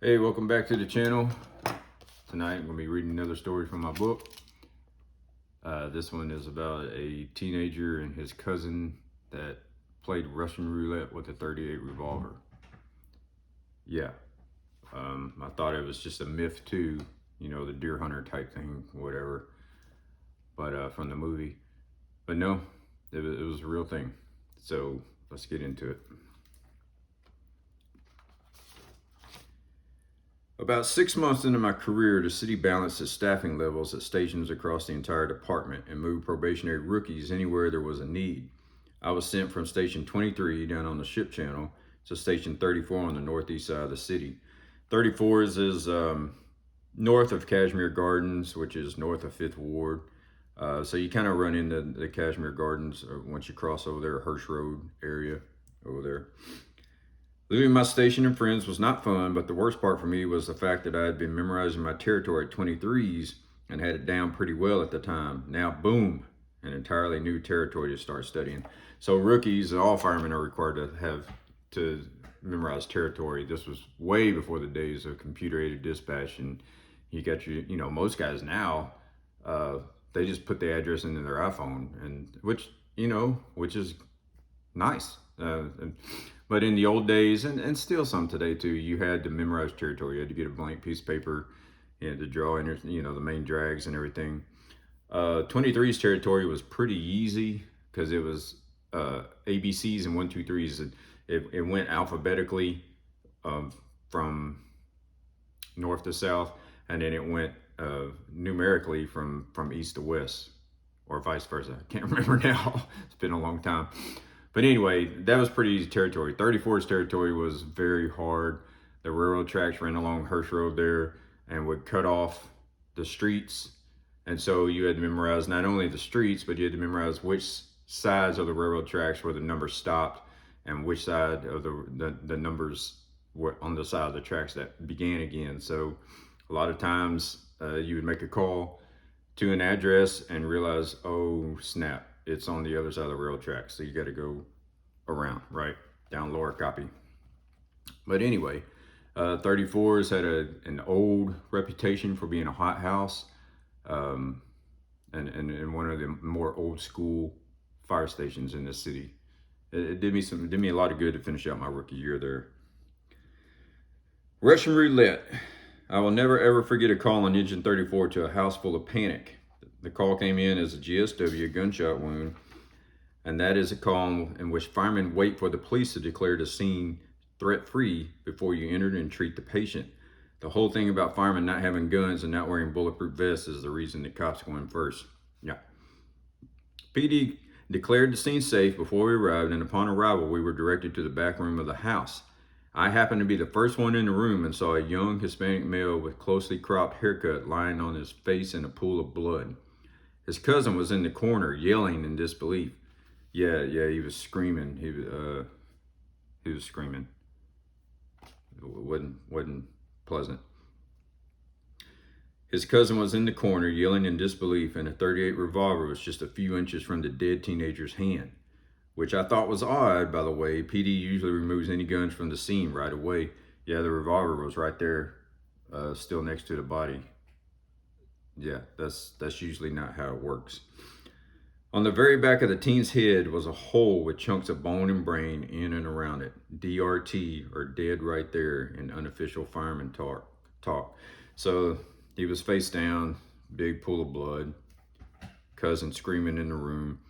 Hey, welcome back to the channel. Tonight I'm going to be reading another story from my book. This one is about a teenager and his cousin that played Russian roulette with a .38 revolver. Yeah, I thought it was just a myth too, you know, the deer hunter type thing, whatever, but from the movie. But no, it was a real thing. So let's get into it. About 6 months into my career, the city balanced its staffing levels at stations across the entire department and moved probationary rookies anywhere there was a need. I was sent from Station 23 down on the ship channel to Station 34 on the northeast side of the city. 34 is north of Kashmir Gardens, which is north of 5th Ward. So you kind of run into the Kashmir Gardens once you cross over there, Hirsch Road area over there. Leaving my station and friends was not fun, but the worst part for me was the fact that I had been memorizing my territory at 23s and had it down pretty well at the time. Now, boom, an entirely new territory to start studying. So rookies, all firemen are required to memorize territory. This was way before the days of computer-aided dispatch, and you got most guys now, they just put the address into their iPhone, and which is nice. But in the old days, and still some today too, you had to memorize territory. You had to get a blank piece of paper, you had to draw in, the main drags and everything. 23's territory was pretty easy because it was ABCs and 1, 2, 3s. It went alphabetically from north to south, and then it went numerically from east to west, or vice versa. I can't remember now. It's been a long time. But anyway, that was pretty easy territory. 34's territory was very hard. The railroad tracks ran along Hirsch Road there and would cut off the streets. And so you had to memorize not only the streets, but you had to memorize which sides of the railroad tracks where the numbers stopped and which side of the numbers were on the side of the tracks that began again. So a lot of times you would make a call to an address and realize, oh snap, it's on the other side of the railroad tracks. So you got to go around, right? Down lower copy. But anyway, 34's had an old reputation for being a hot house, and one of the more old school fire stations in the city. It did me a lot of good to finish out my rookie year there. Russian roulette. I will never ever forget a call on Engine 34 to a house full of panic. The call came in as a GSW, a gunshot wound, and that is a call in which firemen wait for the police to declare the scene threat-free before you enter and treat the patient. The whole thing about firemen not having guns and not wearing bulletproof vests is the reason the cops go in first. Yeah. PD declared the scene safe before we arrived, and upon arrival, we were directed to the back room of the house. I happened to be the first one in the room and saw a young Hispanic male with closely cropped haircut lying on his face in a pool of blood. His cousin was in the corner yelling in disbelief. Yeah, he was screaming. He was screaming. It wasn't pleasant. His cousin was in the corner yelling in disbelief, and a .38 revolver was just a few inches from the dead teenager's hand, which I thought was odd, by the way. PD usually removes any guns from the scene right away. Yeah, the revolver was right there, still next to the body. Yeah, that's usually not how it works. On the very back of the teen's head was a hole with chunks of bone and brain in and around it. DRT, or dead right there, in unofficial fireman talk. So he was face down, big pool of blood, cousin screaming in the room,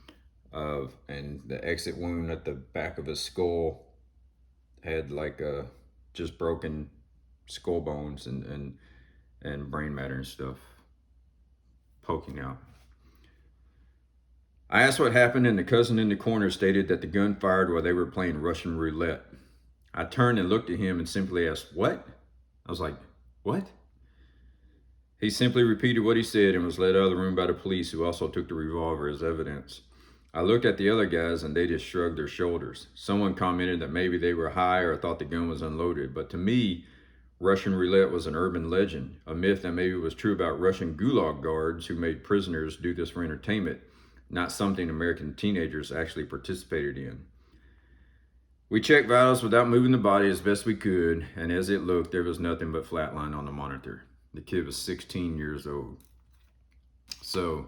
and the exit wound at the back of his skull had like just broken skull bones and brain matter and stuff poking out. I asked what happened, and the cousin in the corner stated that the gun fired while they were playing Russian roulette. I turned and looked at him and simply asked, "What?" I was like, "What?" He simply repeated what he said and was led out of the room by the police, who also took the revolver as evidence. I looked at the other guys and they just shrugged their shoulders. Someone commented that maybe they were high or thought the gun was unloaded, but to me, Russian roulette was an urban legend, a myth that maybe was true about Russian gulag guards who made prisoners do this for entertainment, not something American teenagers actually participated in. We checked vitals without moving the body as best we could, and as it looked, there was nothing but flatline on the monitor. The kid was 16 years old. So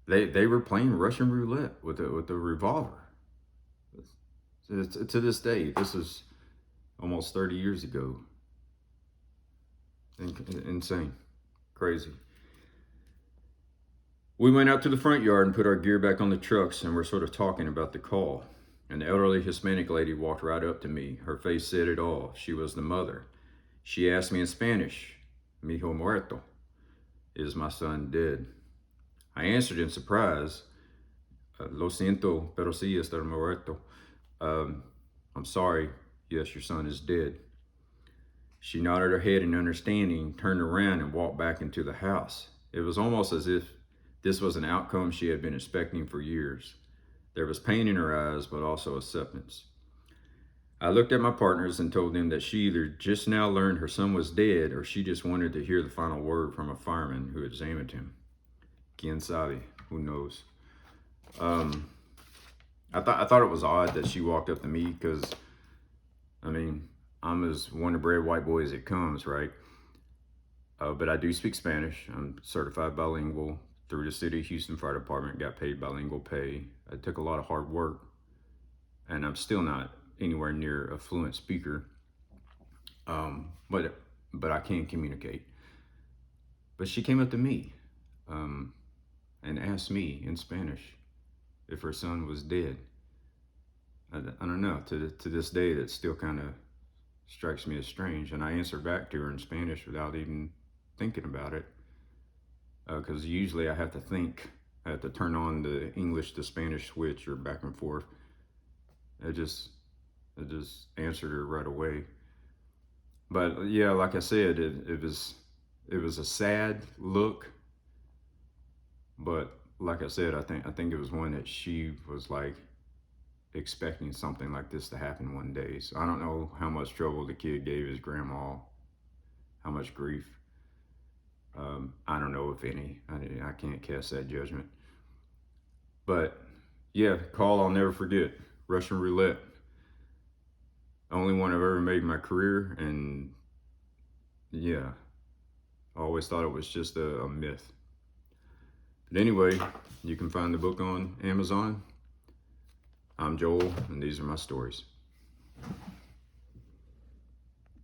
they were playing Russian roulette with a revolver. To this day, this is almost 30 years ago. Insane. Crazy. We went out to the front yard and put our gear back on the trucks, and we're sort of talking about the call. An elderly Hispanic lady walked right up to me. Her face said it all. She was the mother. She asked me in Spanish, "Mi hijo muerto?" Is my son dead? I answered in surprise, "Lo siento, pero sí está muerto." I'm sorry, yes, your son is dead. She nodded her head in understanding, turned around, and walked back into the house. It was almost as if this was an outcome she had been expecting for years. There was pain in her eyes, but also acceptance. I looked at my partners and told them that she either just now learned her son was dead or she just wanted to hear the final word from a fireman who examined him. Quien sabe? Who knows? I thought it was odd that she walked up to me because, I mean, I'm as wonder-bred white boy as it comes, right? But I do speak Spanish. I'm certified bilingual through the City of Houston Fire Department, got paid bilingual pay. I took a lot of hard work, and I'm still not anywhere near a fluent speaker, but I can communicate. But she came up to me and asked me in Spanish if her son was dead. I don't know, to this day, that still kind of strikes me as strange. And I answered back to her in Spanish without even thinking about it. Because usually I have to think, I have to turn on the English to Spanish switch or back and forth. I just answered her right away. But yeah, like I said, it was a sad look. But like I said, I think it was one that she was like expecting something like this to happen one day. So I don't know how much trouble the kid gave his grandma, how much grief. I don't know if any. I can't cast that judgment. But yeah, call I'll never forget. Russian roulette. Only one I've ever made in my career, and yeah, I always thought it was just a myth. But anyway, you can find the book on Amazon. I'm Joel, and these are my stories.